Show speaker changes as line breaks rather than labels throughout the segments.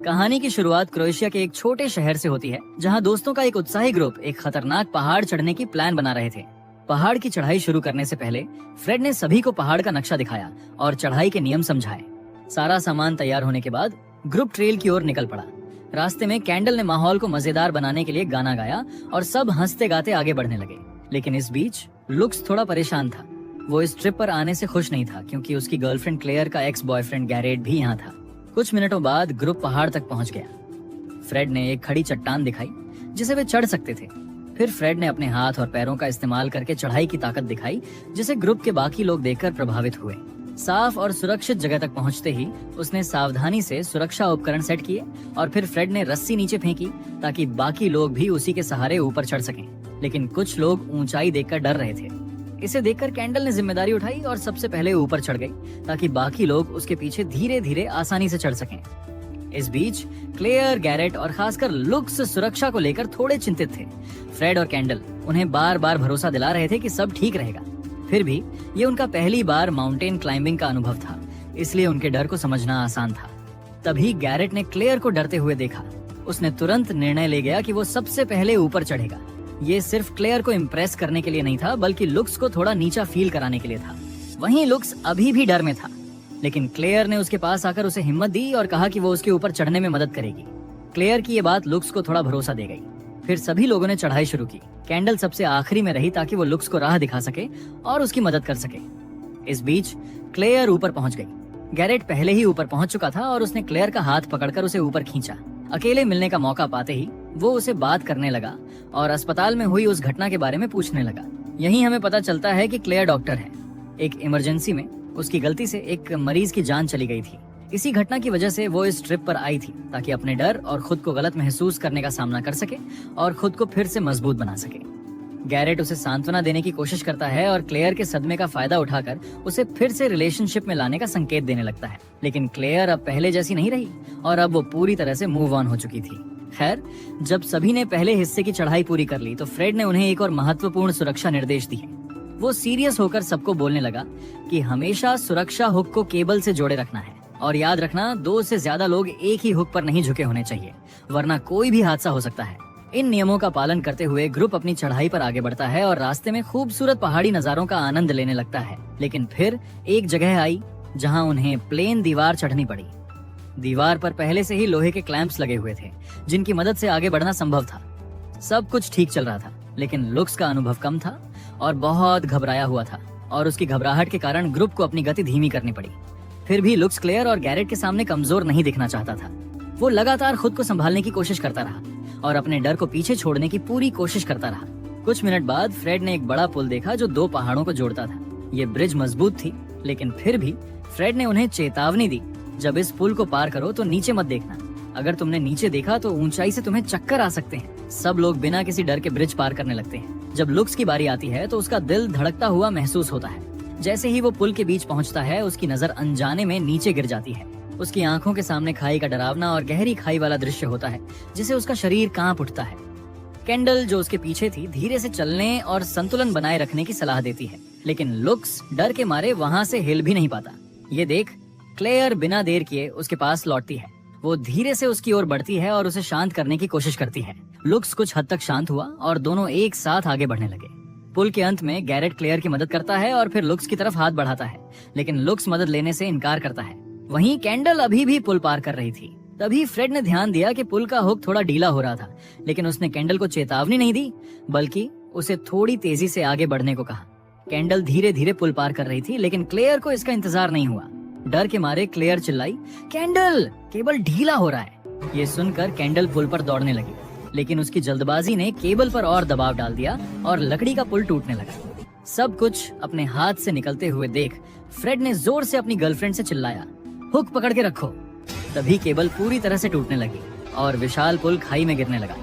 कहानी की शुरुआत क्रोएशिया के एक छोटे शहर से होती है, जहां दोस्तों का एक उत्साही ग्रुप एक खतरनाक पहाड़ चढ़ने की प्लान बना रहे थे। पहाड़ की चढ़ाई शुरू करने से पहले फ्रेड ने सभी को पहाड़ का नक्शा दिखाया और चढ़ाई के नियम समझाए। सारा सामान तैयार होने के बाद ग्रुप ट्रेल की ओर निकल पड़ा। रास्ते में कैंडल ने माहौल को मजेदार बनाने के लिए गाना गाया और सब हंसते गाते आगे बढ़ने लगे। लेकिन इस बीच लुक्स थोड़ा परेशान था। वो इस ट्रिप पर आने से खुश नहीं था, क्योंकि उसकी गर्लफ्रेंड क्लेयर का एक्स बॉयफ्रेंड गैरेट भी यहाँ था। कुछ मिनटों बाद ग्रुप पहाड़ तक पहुंच गया। फ्रेड ने एक खड़ी चट्टान दिखाई जिसे वे चढ़ सकते थे। फिर फ्रेड ने अपने हाथ और पैरों का इस्तेमाल करके चढ़ाई की ताकत दिखाई, जिसे ग्रुप के बाकी लोग देखकर प्रभावित हुए। साफ और सुरक्षित जगह तक पहुंचते ही उसने सावधानी से सुरक्षा उपकरण सेट किए और फिर फ्रेड ने रस्सी नीचे फेंकी ताकि बाकी लोग भी उसी के सहारे ऊपर चढ़ सकें। लेकिन कुछ लोग ऊंचाई देखकर डर रहे थे। इसे देखकर कैंडल ने जिम्मेदारी उठाई और सबसे पहले ऊपर चढ़ गई ताकि बाकी लोग उसके पीछे धीरे धीरे आसानी से चढ़ सकें। इस बीच क्लेयर, गैरेट और खासकर लुक्स सुरक्षा को लेकर थोड़े चिंतित थे। फ्रेड और कैंडल उन्हें बार बार भरोसा दिला रहे थे कि सब ठीक रहेगा। फिर भी ये उनका पहली बार माउंटेन क्लाइंबिंग का अनुभव था, इसलिए उनके डर को समझना आसान था। तभी गैरेट ने क्लेयर को डरते हुए देखा। उसने तुरंत निर्णय ले गया कि वो सबसे पहले ऊपर चढ़ेगा। ये सिर्फ क्लेयर को इम्प्रेस करने के लिए नहीं था, बल्कि लुक्स को थोड़ा नीचा फील कराने के लिए था। वहीं लुक्स अभी भी डर में था, लेकिन क्लेयर ने उसके पास आकर उसे हिम्मत दी और कहा कि वो उसके ऊपर चढ़ने में मदद करेगी। क्लेयर की ये बात लुक्स को थोड़ा भरोसा दे गई। फिर सभी लोगों ने चढ़ाई शुरू की। कैंडल सबसे आखिरी में रही ताकि वो लुक्स को राह दिखा सके और उसकी मदद कर सके। इस बीच क्लेयर ऊपर पहुंच गई। गैरेट पहले ही ऊपर पहुंच चुका था और उसने क्लेयर का हाथ पकड़कर उसे ऊपर खींचा। अकेले मिलने का मौका पाते ही वो उसे बात करने लगा और अस्पताल में हुई उस घटना के बारे में पूछने लगा। यहीं हमें पता चलता है कि क्लेयर डॉक्टर है। एक इमरजेंसी में उसकी गलती से एक मरीज की जान चली गई थी। इसी घटना की वजह से वो इस ट्रिप पर आई थी ताकि अपने डर और खुद को गलत महसूस करने का सामना कर सके और खुद को फिर से मजबूत बना सके। गैरेट उसे सांत्वना देने की कोशिश करता है और क्लेयर के सदमे का फायदा उठाकर उसे फिर से रिलेशनशिप में लाने का संकेत देने लगता है। लेकिन क्लेयर अब पहले जैसी नहीं रही और अब वो पूरी तरह से मूव ऑन हो चुकी थी। खैर, जब सभी ने पहले हिस्से की चढ़ाई पूरी कर ली तो फ्रेड ने उन्हें एक और महत्वपूर्ण सुरक्षा निर्देश दिए। वो सीरियस होकर सबको बोलने लगा कि हमेशा सुरक्षा हुक को केबल से जोड़े रखना है और याद रखना, 2 से ज्यादा लोग एक ही हुक पर नहीं झुके होने चाहिए, वरना कोई भी हादसा हो सकता है। इन नियमों का पालन करते हुए ग्रुप अपनी चढ़ाई पर आगे बढ़ता है और रास्ते में खूबसूरत पहाड़ी नजारों का आनंद लेने लगता है। लेकिन फिर एक जगह आई जहां उन्हें प्लेन दीवार चढ़नी पड़ी। दीवार पर पहले से ही लोहे के क्लैंप्स लगे हुए थे, जिनकी मदद से आगे बढ़ना संभव था। सब कुछ ठीक चल रहा था, लेकिन लुक्स का अनुभव कम था और बहुत घबराया हुआ था और उसकी घबराहट के कारण ग्रुप को अपनी गति धीमी करनी पड़ी। फिर भी लुक्स क्लेयर और गैरेट के सामने कमजोर नहीं दिखना चाहता था। वो लगातार खुद को संभालने की कोशिश करता रहा और अपने डर को पीछे छोड़ने की पूरी कोशिश करता रहा। कुछ मिनट बाद फ्रेड ने एक बड़ा पुल देखा जो 2 पहाड़ों को जोड़ता था। ये ब्रिज मजबूत थी, लेकिन फिर भी फ्रेड ने उन्हें चेतावनी दी, जब इस पुल को पार करो तो नीचे मत देखना। अगर तुमने नीचे देखा तो ऊंचाई से तुम्हें चक्कर आ सकते हैं। सब लोग बिना किसी डर के ब्रिज पार करने लगते हैं। जब लुक्स की बारी आती है तो उसका दिल धड़कता हुआ महसूस होता है। जैसे ही वो पुल के बीच पहुंचता है, उसकी नजर अनजाने में नीचे गिर जाती है। उसकी आंखों के सामने खाई का डरावना और गहरी खाई वाला दृश्य होता है, जिसे उसका शरीर कांप उठता है। कैंडल, जो उसके पीछे थी, धीरे से चलने और संतुलन बनाए रखने की सलाह देती है, लेकिन लुक्स डर के मारे वहां से हिल भी नहीं पाता। ये देख क्लेयर बिना देर किए उसके पास लौटती है। वो धीरे से उसकी ओर बढ़ती है और उसे शांत करने की कोशिश करती है। लुक्स कुछ हद तक शांत हुआ और दोनों एक साथ आगे बढ़ने लगे। पुल के अंत में गैरेट क्लेयर की मदद करता है और फिर लुक्स की तरफ हाथ बढ़ाता है, लेकिन लुक्स मदद लेने से इनकार करता है। वहीं कैंडल अभी भी पुल पार कर रही थी। तभी फ्रेड ने ध्यान दिया कि पुल का हुक थोड़ा ढीला हो रहा था, लेकिन उसने कैंडल को चेतावनी नहीं दी, बल्कि उसे थोड़ी तेजी से आगे बढ़ने को कहा। कैंडल धीरे धीरे पुल पार कर रही थी, लेकिन क्लेयर को इसका इंतजार नहीं हुआ। डर के मारे क्लेयर चिल्लाई, कैंडल, केबल ढीला हो रहा है। ये सुनकर कैंडल पुल पर दौड़ने लगी, लेकिन उसकी जल्दबाजी ने केबल पर और दबाव डाल दिया और लकड़ी का पुल टूटने लगा। सब कुछ अपने हाथ से निकलते हुए देख फ्रेड ने जोर से अपनी गर्लफ्रेंड से चिल्लाया, हुक पकड़ के रखो। तभी केबल पूरी तरह से टूटने लगी और विशाल पुल खाई में गिरने लगा।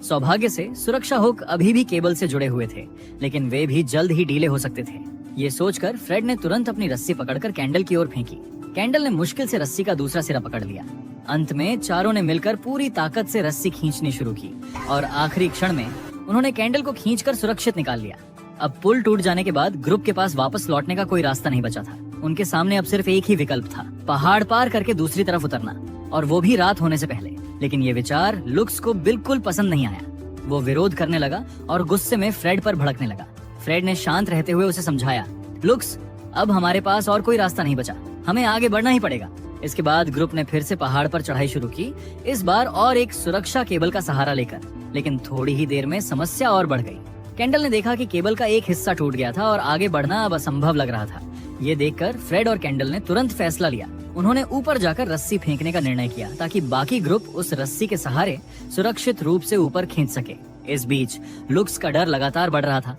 सौभाग्य से सुरक्षा हुक अभी भी केबल से जुड़े हुए थे, लेकिन वे भी जल्द ही ढीले हो सकते थे। ये सोचकर फ्रेड ने तुरंत अपनी रस्सी पकड़कर कैंडल की ओर फेंकी। कैंडल ने मुश्किल से रस्सी का दूसरा सिरा पकड़ लिया। अंत में चारों ने मिलकर पूरी ताकत से रस्सी खींचनी शुरू की और आखिरी क्षण में उन्होंने कैंडल को खींचकर सुरक्षित निकाल लिया। अब पुल टूट जाने के बाद ग्रुप के पास वापस लौटने का कोई रास्ता नहीं बचा था। उनके सामने अब सिर्फ एक ही विकल्प था, पहाड़ पार करके दूसरी तरफ उतरना। और वो भी रात होने से पहले। लेकिन ये विचार लुक्स को बिल्कुल पसंद नहीं आया। वो विरोध करने लगा और गुस्से में फ्रेड पर भड़कने लगा। फ्रेड ने शांत रहते हुए उसे समझाया, लुक्स, अब हमारे पास और कोई रास्ता नहीं बचा, हमें आगे बढ़ना ही पड़ेगा। इसके बाद ग्रुप ने फिर से पहाड़ पर चढ़ाई शुरू की, इस बार और एक सुरक्षा केबल का सहारा लेकर। लेकिन थोड़ी ही देर में समस्या और बढ़ गई। कैंडल ने देखा कि केबल का एक हिस्सा टूट गया था और आगे बढ़ना अब असंभव लग रहा था। ये देखकर फ्रेड और कैंडल ने तुरंत फैसला लिया। उन्होंने ऊपर जाकर रस्सी फेंकने का निर्णय किया ताकि बाकी ग्रुप उस रस्सी के सहारे सुरक्षित रूप से ऊपर खींच सके। इस बीच लुक्स का डर लगातार बढ़ रहा था।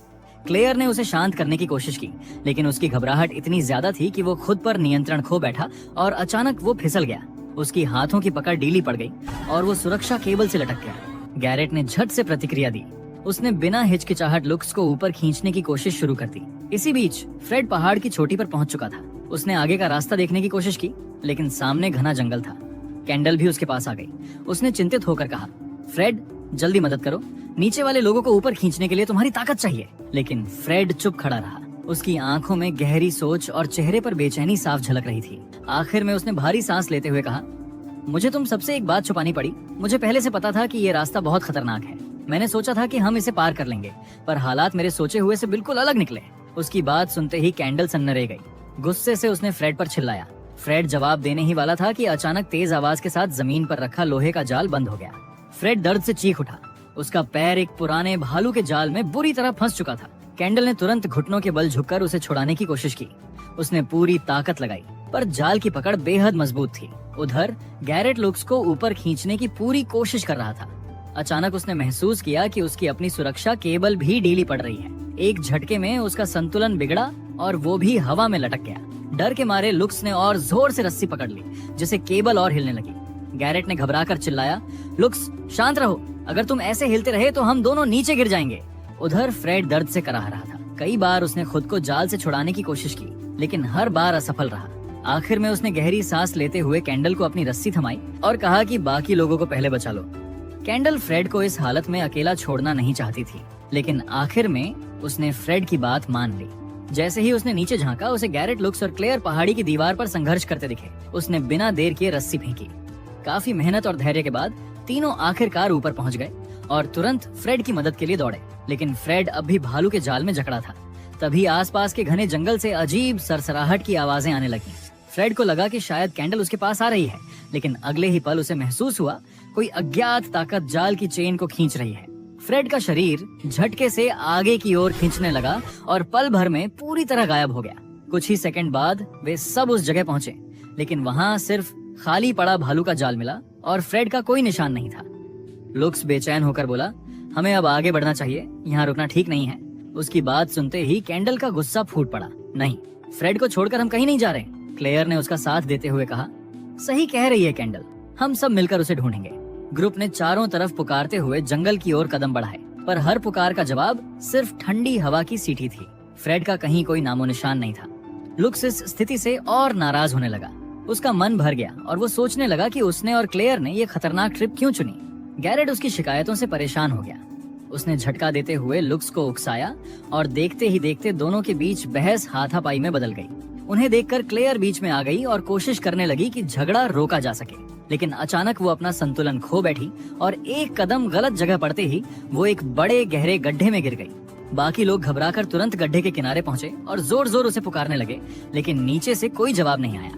क्लेयर ने उसे शांत करने की कोशिश की, लेकिन उसकी घबराहट इतनी ज्यादा थी कि वो खुद पर नियंत्रण खो बैठा और अचानक वो फिसल गया। उसकी हाथों की पकड़ ढीली पड़ गई और वो सुरक्षा केबल से लटक गया। गैरेट ने झट से प्रतिक्रिया दी। उसने बिना हिचकिचाहट लुक्स को ऊपर खींचने की कोशिश शुरू कर दी। इसी बीच फ्रेड पहाड़ की चोटी पर पहुंच चुका था। उसने आगे का रास्ता देखने की कोशिश की, लेकिन सामने घना जंगल था। कैंडल भी उसके पास आ गई। उसने चिंतित होकर कहा, फ्रेड, जल्दी मदद करो, नीचे वाले लोगों को ऊपर खींचने के लिए तुम्हारी ताकत चाहिए। लेकिन फ्रेड चुप खड़ा रहा। उसकी आंखों में गहरी सोच और चेहरे पर बेचैनी साफ झलक रही थी। आखिर में उसने भारी सांस लेते हुए कहा, मुझे तुम सबसे एक बात छुपानी पड़ी। मुझे पहले से पता था कि ये रास्ता बहुत खतरनाक है। मैंने सोचा था कि हम इसे पार कर लेंगे, पर हालात मेरे सोचे हुए से बिल्कुल अलग निकले। उसकी बात सुनते ही कैंडल सन्नरे गई। गुस्से से उसने फ्रेड पर चिल्लाया। फ्रेड जवाब देने ही वाला था कि अचानक तेज आवाज के साथ जमीन पर रखा लोहे का जाल बंद हो गया। फ्रेड दर्द से चीख उठा। उसका पैर एक पुराने भालू के जाल में बुरी तरह फंस चुका था। कैंडल ने तुरंत घुटनों के बल झुककर उसे छुड़ाने की कोशिश की। उसने पूरी ताकत लगाई, पर जाल की पकड़ बेहद मजबूत थी। उधर गैरेट लुक्स को ऊपर खींचने की पूरी कोशिश कर रहा था। अचानक उसने महसूस किया कि उसकी अपनी सुरक्षा केबल भी ढीली पड़ रही है। एक झटके में उसका संतुलन बिगड़ा और वो भी हवा में लटक गया। डर के मारे लुक्स ने और जोर से रस्सी पकड़ ली, जिससे केबल और हिलने लगी। गैरेट ने घबराकर चिल्लाया, लुक्स, शांत रहो, अगर तुम ऐसे हिलते रहे तो हम दोनों नीचे गिर जाएंगे। उधर फ्रेड दर्द से कराह रहा था। कई बार उसने खुद को जाल से छुड़ाने की कोशिश की, लेकिन हर बार असफल रहा। आखिर में उसने गहरी सांस लेते हुए कैंडल को अपनी रस्सी थमाई और कहा कि बाकी लोगों को पहले बचा लो। कैंडल फ्रेड को इस हालत में अकेला छोड़ना नहीं चाहती थी, लेकिन आखिर में उसने फ्रेड की बात मान ली। जैसे ही उसने नीचे झांका, उसे गैरेट, लुक्स और क्लेयर पहाड़ी की दीवार पर संघर्ष करते दिखे। उसने बिना देर किए रस्सी फेंकी। काफी मेहनत और धैर्य के बाद तीनों आखिरकार ऊपर पहुंच गए और तुरंत फ्रेड की मदद के लिए दौड़े। लेकिन फ्रेड अब भी भालू के जाल में जकड़ा था। तभी आसपास के घने जंगल से अजीब सरसराहट की आवाजें आने लगी। फ्रेड को लगा कि शायद कैंडल उसके पास आ रही है, लेकिन अगले ही पल उसे महसूस हुआ कोई अज्ञात ताकत जाल की चेन को खींच रही है। फ्रेड का शरीर झटके से आगे की ओर खींचने लगा और पल भर में पूरी तरह गायब हो गया। कुछ ही सेकंड बाद वे सब उस जगह पहुंचे, लेकिन वहां सिर्फ खाली पड़ा भालू का जाल मिला और फ्रेड का कोई निशान नहीं था। लुक्स बेचैन होकर बोला, हमें अब आगे बढ़ना चाहिए, यहाँ रुकना ठीक नहीं है। उसकी बात सुनते ही कैंडल का गुस्सा फूट पड़ा। नहीं, फ्रेड को छोड़कर हम कहीं नहीं जा रहे। क्लेयर ने उसका साथ देते हुए कहा, सही कह रही है कैंडल, हम सब मिलकर उसे ढूंढेंगे। ग्रुप ने चारों तरफ पुकारते हुए जंगल की ओर कदम बढ़ाए, पर हर पुकार का जवाब सिर्फ ठंडी हवा की सीटी थी। फ्रेड का कहीं कोई नामो निशान नहीं था। लुक्स इस स्थिति से और नाराज होने लगा। उसका मन भर गया और वो सोचने लगा कि उसने और क्लेयर ने ये खतरनाक ट्रिप क्यों चुनी। गैरेट उसकी शिकायतों से परेशान हो गया। उसने झटका देते हुए लुक्स को उकसाया और देखते ही देखते दोनों के बीच बहस हाथापाई में बदल गई। उन्हें देखकर क्लेयर बीच में आ गई और कोशिश करने लगी कि झगड़ा रोका जा सके, लेकिन अचानक वो अपना संतुलन खो बैठी और एक कदम गलत जगह पड़ते ही वो एक बड़े गहरे गड्ढे में गिर गई। बाकी लोग घबराकर तुरंत गड्ढे के किनारे पहुंचे और जोर जोर उसे पुकारने लगे, लेकिन नीचे से कोई जवाब नहीं आया।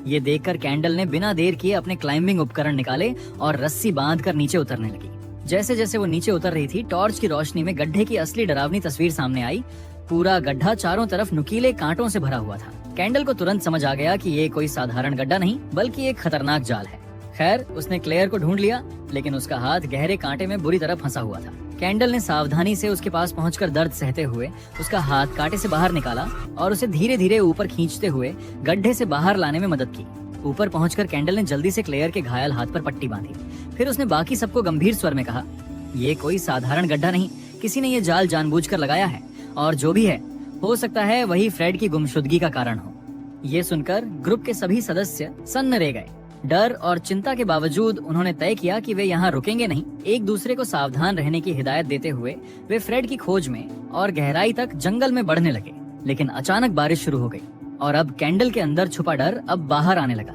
ये देखकर कैंडल ने बिना देर किए अपने क्लाइंबिंग उपकरण निकाले और रस्सी बांधकर नीचे उतरने लगी। जैसे जैसे वो नीचे उतर रही थी, टॉर्च की रोशनी में गड्ढे की असली डरावनी तस्वीर सामने आई। पूरा गड्ढा चारों तरफ नुकीले कांटों से भरा हुआ था। कैंडल को तुरंत समझ आ गया कि ये कोई साधारण गड्ढा नहीं, बल्कि एक खतरनाक जाल है। खैर, उसने क्लेयर को ढूंढ लिया, लेकिन उसका हाथ गहरे कांटे में बुरी तरह फंसा हुआ था। कैंडल ने सावधानी से उसके पास पहुंचकर दर्द सहते हुए उसका हाथ कांटे से बाहर निकाला और उसे धीरे धीरे ऊपर खींचते हुए गड्ढे से बाहर लाने में मदद की। ऊपर पहुंचकर कैंडल ने जल्दी से क्लेयर के घायल हाथ पर पट्टी बांधी। फिर उसने बाकी सबको गंभीर स्वर में कहा, ये कोई साधारण गड्ढा नहीं, किसी ने ये जाल जानबूझकर लगाया है, और जो भी है हो सकता है वही फ्रेड की गुमशुदगी का कारण हो। ये सुनकर ग्रुप के सभी सदस्य सन्न रह गए। डर और चिंता के बावजूद उन्होंने तय किया कि वे यहाँ रुकेंगे नहीं। एक दूसरे को सावधान रहने की हिदायत देते हुए वे फ्रेड की खोज में और गहराई तक जंगल में बढ़ने लगे। लेकिन अचानक बारिश शुरू हो गई और अब कैंडल के अंदर छुपा डर अब बाहर आने लगा।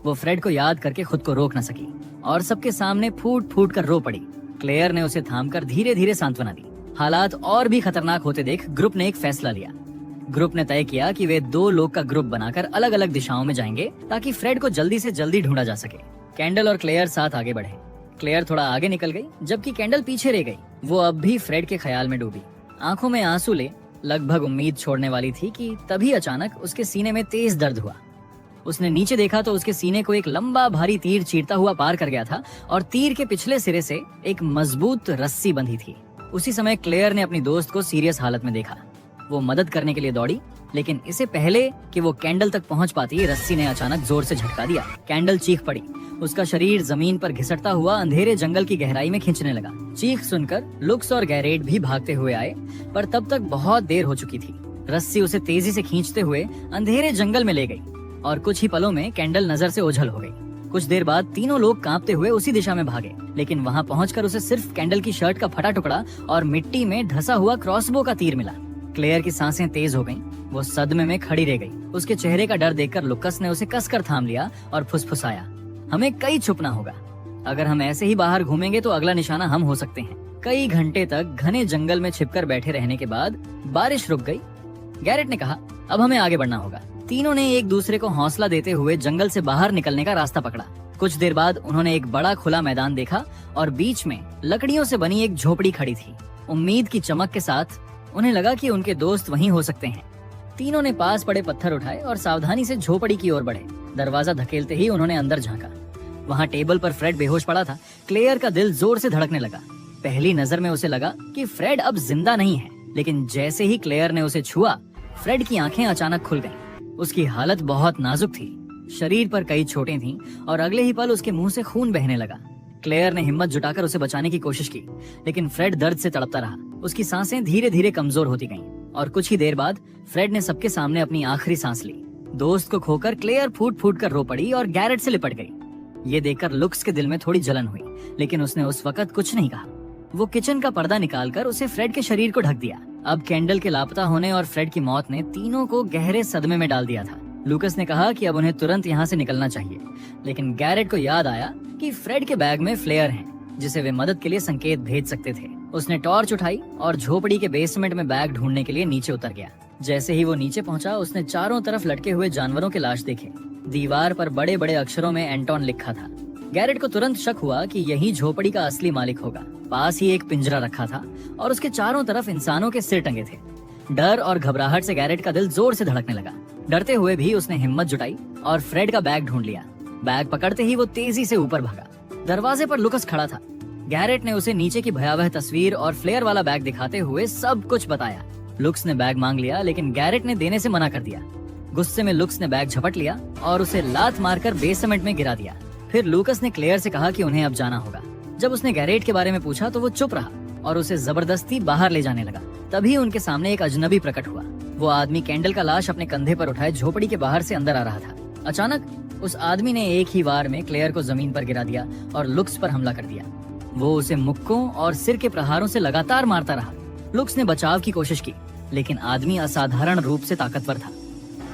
वो फ्रेड को याद करके खुद को रोक न सकी और सबके सामने फूट फूट कर रो पड़ी। क्लेयर ने उसे थामकर धीरे धीरे सांत्वना दी। हालात और भी खतरनाक होते देख ग्रुप ने एक फैसला लिया। ग्रुप ने तय किया कि वे 2 लोग का ग्रुप बनाकर अलग अलग दिशाओं में जाएंगे ताकि फ्रेड को जल्दी से जल्दी ढूंढा जा सके। कैंडल और क्लेयर साथ आगे बढ़े। क्लेयर थोड़ा आगे निकल गई जबकि कैंडल पीछे रह गई। वो अब भी फ्रेड के ख्याल में डूबी, आंखों में आंसू ले लगभग उम्मीद छोड़ने वाली थी कि तभी अचानक उसके सीने में तेज दर्द हुआ। उसने नीचे देखा तो उसके सीने को एक लंबा भारी तीर चीरता हुआ पार कर गया था और तीर के पिछले सिरे से एक मजबूत रस्सी बंधी थी। उसी समय क्लेयर ने अपनी दोस्त को सीरियस हालत में देखा। वो मदद करने के लिए दौड़ी, लेकिन इससे पहले कि वो कैंडल तक पहुंच पाती, रस्सी ने अचानक जोर से झटका दिया। कैंडल चीख पड़ी। उसका शरीर जमीन पर घिसटता हुआ अंधेरे जंगल की गहराई में खींचने लगा। चीख सुनकर लुक्स और गैरेट भी भागते हुए आए, पर तब तक बहुत देर हो चुकी थी। रस्सी उसे तेजी से खींचते हुए अंधेरे जंगल में ले गई और कुछ ही पलों में कैंडल नजर से ओझल हो गई। कुछ देर बाद तीनों लोग कांपते हुए उसी दिशा में भागे, लेकिन वहां पहुंचकर उसे सिर्फ कैंडल की शर्ट का फटा टुकड़ा और मिट्टी में धंसा हुआ क्रॉसबो का तीर मिला। क्लेयर की सांसें तेज हो गईं। वो सदमे में खड़ी रह गई। उसके चेहरे का डर देखकर लुकस ने उसे कसकर थाम लिया और फुसफुसाया, हमें कहीं छुपना होगा। अगर हम ऐसे ही बाहर घूमेंगे तो अगला निशाना हम हो सकते हैं। कई घंटे तक घने जंगल में छिपकर बैठे रहने के बाद बारिश रुक गई। गैरेट ने कहा, अब हमें आगे बढ़ना होगा। तीनों ने एक दूसरे को हौसला देते हुए जंगल से बाहर निकलने का रास्ता पकड़ा। कुछ देर बाद उन्होंने एक बड़ा खुला मैदान देखा और बीच में लकड़ियों से बनी एक झोपड़ी खड़ी थी। उम्मीद की चमक के साथ उन्हें लगा कि उनके दोस्त वहीं हो सकते हैं। तीनों ने पास पड़े पत्थर उठाए और सावधानी से झोपड़ी की ओर बढ़े। दरवाजा धकेलते ही उन्होंने अंदर झांका। वहाँ टेबल पर फ्रेड बेहोश पड़ा था। क्लेयर का दिल जोर से धड़कने लगा। पहली नजर में उसे लगा कि फ्रेड अब जिंदा नहीं है, लेकिन जैसे ही क्लेयर ने उसे छुआ, फ्रेड की आंखें अचानक खुल गईं। उसकी हालत बहुत नाजुक थी। शरीर पर कई चोटें थीं और अगले ही पल उसके मुंह से खून बहने लगा। क्लेयर ने हिम्मत जुटाकर उसे बचाने की कोशिश की, लेकिन फ्रेड दर्द से तड़पता रहा। उसकी सांसें धीरे धीरे कमजोर होती गईं और कुछ ही देर बाद फ्रेड ने सबके सामने अपनी आखिरी सांस ली। दोस्त को खोकर क्लेयर फूट फूट कर रो पड़ी और गैरेट से लिपट गई। ये देखकर लुक्स के दिल में थोड़ी जलन हुई, लेकिन उसने उस वक्त कुछ नहीं कहा। वो किचन का पर्दा निकालकर उसे फ्रेड के शरीर को ढक दिया। अब कैंडल के लापता होने और फ्रेड की मौत ने तीनों को गहरे सदमे में डाल दिया था। लुकस ने कहा कि अब उन्हें तुरंत यहाँ से निकलना चाहिए, लेकिन गैरेट को याद आया कि फ्रेड के बैग में फ्लेयर हैं, जिसे वे मदद के लिए संकेत भेज सकते थे। उसने टॉर्च उठाई और झोपड़ी के बेसमेंट में बैग ढूंढने के लिए नीचे उतर गया। जैसे ही वो नीचे पहुंचा, उसने चारों तरफ लटके हुए जानवरों के लाश देखे। दीवार पर बड़े बड़े अक्षरों में एंटोन लिखा था। गैरेट को तुरंत शक हुआ कि यही झोपड़ी का असली मालिक होगा। पास ही एक पिंजरा रखा था और उसके चारों तरफ इंसानों के सिर टंगे थे। डर और घबराहट से गैरेट का दिल जोर से धड़कने लगा। डरते हुए भी उसने हिम्मत जुटाई और फ्रेड का बैग ढूंढ लिया। बैग पकड़ते ही वो तेजी से ऊपर भागा। दरवाजे पर लुकस खड़ा था। गैरेट ने उसे नीचे की भयावह तस्वीर और फ्लेयर वाला बैग दिखाते हुए सब कुछ बताया। लुक्स ने बैग मांग लिया, लेकिन गैरेट ने देने से मना कर दिया। गुस्से में लुक्स ने बैग झपट लिया और उसे लात मारकर बेसमेंट में गिरा दिया। फिर लुकस ने क्लेयर से कहा कि उन्हें अब जाना होगा। जब उसने गैरेट के बारे में पूछा तो वो चुप रहा और उसे जबरदस्ती बाहर ले जाने लगा। तभी उनके सामने एक अजनबी प्रकट हुआ। वो आदमी कैंडल का लाश अपने कंधे पर उठाए झोपड़ी के बाहर से अंदर आ रहा था। अचानक उस आदमी ने एक ही वार में क्लेयर को जमीन पर गिरा दिया और लुक्स पर हमला कर दिया। वो उसे मुक्कों और सिर के प्रहारों से लगातार मारता रहा। लुक्स ने बचाव की कोशिश की, लेकिन आदमी असाधारण रूप से ताकतवर था।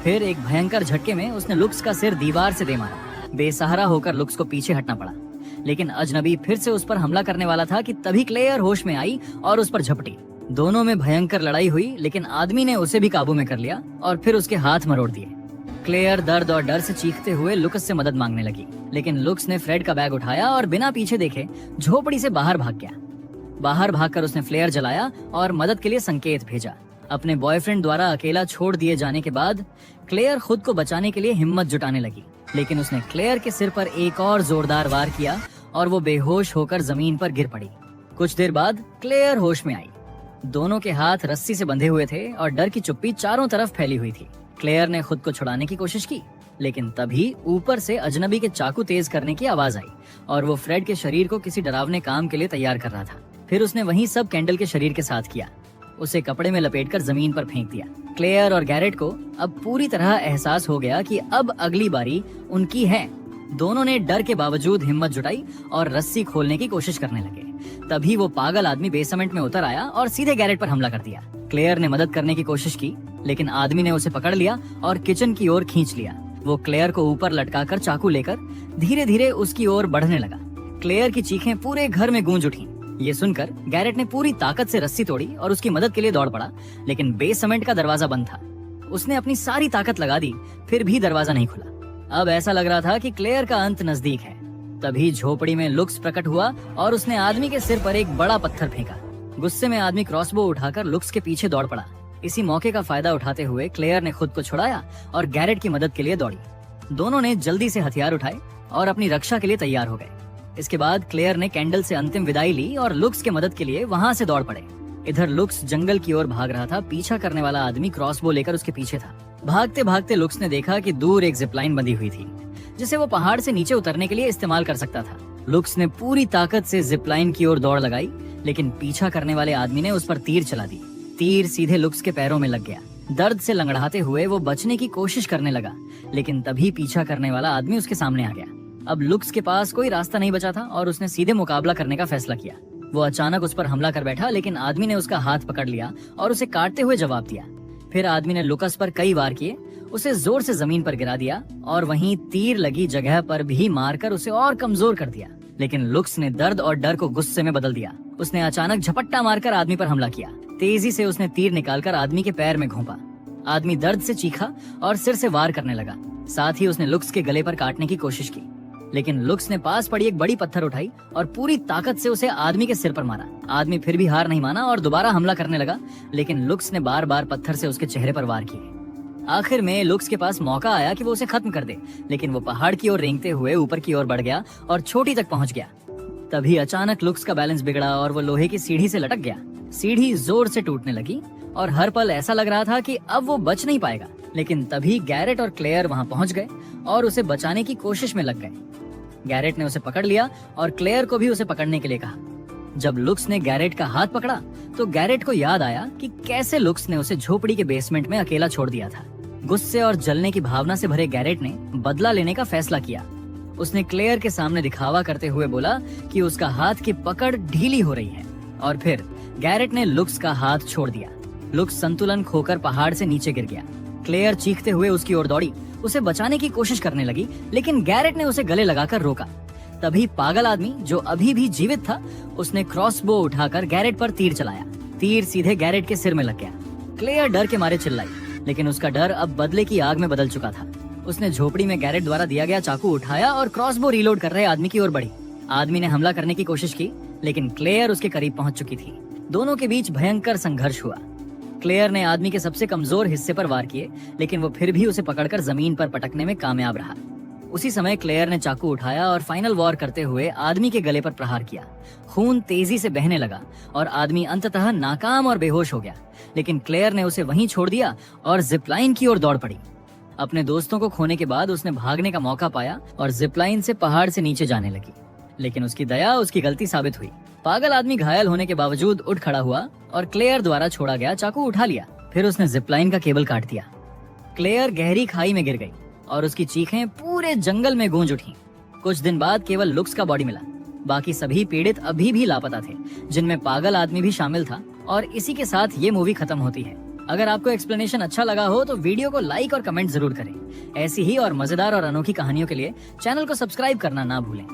फिर एक भयंकर झटके में उसने लुक्स का सिर दीवार से दे मारा। बेसहारा होकर लुक्स को पीछे हटना पड़ा, लेकिन अजनबी फिर से उस पर हमला करने वाला था कि तभी क्लेयर होश में आई और उस पर झपटी। दोनों में भयंकर लड़ाई हुई, लेकिन आदमी ने उसे भी काबू में कर लिया और फिर उसके हाथ मरोड़ दिए। क्लेयर दर्द और डर से चीखते हुए लुकस से मदद मांगने लगी, लेकिन लुक्स ने फ्रेड का बैग उठाया और बिना पीछे देखे झोपड़ी से बाहर भाग गया। बाहर भागकर उसने फ्लेयर जलाया और मदद के लिए संकेत भेजा। अपने बॉयफ्रेंड द्वारा अकेला छोड़ दिए जाने के बाद क्लेयर खुद को बचाने के लिए हिम्मत जुटाने लगी, लेकिन उसने क्लेयर के सिर पर एक और जोरदार वार किया और वो बेहोश होकर जमीन पर गिर पड़ी। कुछ देर बाद क्लेयर होश में आई। दोनों के हाथ रस्सी से बंधे हुए थे और डर की चुप्पी चारों तरफ फैली हुई थी। क्लेयर ने खुद को छुड़ाने की कोशिश की, लेकिन तभी ऊपर से अजनबी के चाकू तेज करने की आवाज आई और वो फ्रेड के शरीर को किसी डरावने काम के लिए तैयार कर रहा था। फिर उसने वही सब कैंडल के शरीर के साथ किया। उसे कपड़े में लपेटकर जमीन पर फेंक दिया। क्लेयर और गैरेट को अब पूरी तरह एहसास हो गया कि अब अगली बारी उनकी है। दोनों ने डर के बावजूद हिम्मत जुटाई और रस्सी खोलने की कोशिश करने लगे। तभी वो पागल आदमी बेसमेंट में उतर आया और सीधे गैरेट पर हमला कर दिया। क्लेयर ने मदद करने की कोशिश की, लेकिन आदमी ने उसे पकड़ लिया और किचन की ओर खींच लिया। वो क्लेयर को ऊपर लटकाकर चाकू लेकर धीरे धीरे उसकी ओर बढ़ने लगा। क्लेयर की चीखें पूरे घर में गूंज उठी। ये सुनकर गैरेट ने पूरी ताकत से रस्सी तोड़ी और उसकी मदद के लिए दौड़ पड़ा, लेकिन बेसमेंट का दरवाजा बंद था। उसने अपनी सारी ताकत लगा दी, फिर भी दरवाजा नहीं खुला। अब ऐसा लग रहा था कि क्लेयर का अंत नजदीक है। तभी झोपड़ी में लुक्स प्रकट हुआ और उसने आदमी के सिर पर एक बड़ा पत्थर फेंका। गुस्से में आदमी क्रॉसबो उठाकर लुक्स के पीछे दौड़ पड़ा। इसी मौके का फायदा उठाते हुए क्लेयर ने खुद को छुड़ाया और गैरेट की मदद के लिए दौड़ी। दोनों ने जल्दी से हथियार उठाए और अपनी रक्षा के लिए तैयार हो गए। इसके बाद क्लेयर ने कैंडल से अंतिम विदाई ली और लुक्स के मदद के लिए वहां से दौड़ पड़े। इधर लुक्स जंगल की ओर भाग रहा था। पीछा करने वाला आदमी क्रॉसबो लेकर उसके पीछे था। भागते भागते लुक्स ने देखा कि दूर एक जिपलाइन बंधी हुई थी, जिसे वो पहाड़ से नीचे उतरने के लिए इस्तेमाल कर सकता था। लुक्स ने पूरी ताकत से जिपलाइन की ओर दौड़ लगाई, लेकिन पीछा करने वाले आदमी ने उस पर तीर चला दी। तीर सीधे लुक्स के पैरों में लग गया। दर्द से लंगड़ाते हुए वो बचने की कोशिश करने लगा, लेकिन तभी पीछा करने वाला आदमी उसके सामने आ गया। अब लुक्स के पास कोई रास्ता नहीं बचा था और उसने सीधे मुकाबला करने का फैसला किया। वो अचानक उस पर हमला कर बैठा, लेकिन आदमी ने उसका हाथ पकड़ लिया और उसे काटते हुए जवाब दिया। फिर आदमी ने लुकस पर कई वार किए, उसे जोर से जमीन पर गिरा दिया और वहीं तीर लगी जगह पर भी मारकर उसे और कमजोर कर दिया। लेकिन लुक्स ने दर्द और डर को गुस्से में बदल दिया। उसने अचानक झपट्टा मारकर आदमी पर हमला किया। तेजी से उसने तीर निकालकर आदमी के पैर में घोंपा। आदमी दर्द से चीखा और सिर से वार करने लगा। साथ ही उसने लुक्स के गले पर काटने की कोशिश की, लेकिन लुक्स ने पास पड़ी एक बड़ी पत्थर उठाई और पूरी ताकत से उसे आदमी के सिर पर मारा। आदमी फिर भी हार नहीं माना और दोबारा हमला करने लगा, लेकिन लुक्स ने बार बार पत्थर से उसके चेहरे पर वार किए। आखिर में लुक्स के पास मौका आया कि वो उसे खत्म कर दे, लेकिन वो पहाड़ की ओर रेंगते हुए ऊपर की ओर बढ़ गया और चोटी तक पहुंच गया। तभी अचानक लुक्स का बैलेंस बिगड़ा और वो लोहे की सीढ़ी से लटक गया। सीढ़ी जोर से टूटने लगी और हर पल ऐसा लग रहा था कि अब वो बच नहीं पाएगा। लेकिन तभी गैरेट और क्लेयर वहां पहुंच गए और उसे बचाने की कोशिश में लग गए। गैरेट ने उसे पकड़ लिया और क्लेयर को भी उसे पकड़ने के लिए कहा। जब लुक्स ने गैरेट का हाथ पकड़ा तो गैरेट को याद आया कि कैसे लुक्स ने उसे झोपड़ी के बेसमेंट में अकेला छोड़ दिया था। गुस्से और जलने की भावना से भरे गैरेट ने बदला लेने का फैसला किया। उसने क्लेयर के सामने दिखावा करते हुए बोला कि उसका हाथ की पकड़ ढीली हो रही है, और फिर गैरेट ने लुक्स का हाथ छोड़ दिया। लुक्स संतुलन खोकर पहाड़ से नीचे गिर गया। क्लेयर चीखते हुए उसकी ओर दौड़ी, उसे बचाने की कोशिश करने लगी, लेकिन गैरेट ने उसे गले लगाकर रोका। तभी पागल आदमी, जो अभी भी जीवित था, उसने क्रॉसबो उठाकर गैरेट पर तीर चलाया। तीर सीधे गैरेट के सिर में लग गया। क्लेयर डर के मारे चिल्लाई, लेकिन उसका डर अब बदले की आग में बदल चुका था। उसने झोपड़ी में गैरेट द्वारा दिया गया चाकू उठाया और क्रॉसबो रीलोड कर रहे आदमी की ओर बढ़ी। आदमी ने हमला करने की कोशिश की, लेकिन क्लेयर उसके करीब पहुंच चुकी थी। दोनों के बीच भयंकर संघर्ष हुआ। क्लेयर ने आदमी के सबसे कमजोर हिस्से पर वार किए, लेकिन वो फिर भी उसे पकड़कर जमीन पर पटकने में कामयाब रहा। उसी समय क्लेयर ने चाकू उठाया और फाइनल वॉर करते हुए आदमी के गले पर प्रहार किया। खून तेजी से बहने लगा और आदमी अंततः नाकाम और बेहोश हो गया। लेकिन क्लेयर ने उसे वहीं छोड़ दिया और जिपलाइन की ओर दौड़ पड़ी। अपने दोस्तों को खोने के बाद उसने भागने का मौका पाया और जिपलाइन से पहाड़ से नीचे जाने लगी, लेकिन उसकी दया उसकी गलती साबित हुई। पागल आदमी घायल होने के बावजूद उठ खड़ा हुआ और क्लेयर द्वारा छोड़ा गया चाकू उठा लिया। फिर उसने जिपलाइन का केबल काट दिया। क्लेयर गहरी खाई में गिर गई और उसकी चीखें पूरे जंगल में गूंज उठी। कुछ दिन बाद केवल लुक्स का बॉडी मिला। बाकी सभी पीड़ित अभी भी लापता थे, जिनमें पागल आदमी भी शामिल था। और इसी के साथ ये मूवी खत्म होती है। अगर आपको एक्सप्लेनेशन अच्छा लगा हो तो वीडियो को लाइक और कमेंट जरूर करें। ऐसी ही और मजेदार और अनोखी कहानियों के लिए चैनल को सब्सक्राइब करना ना भूलें।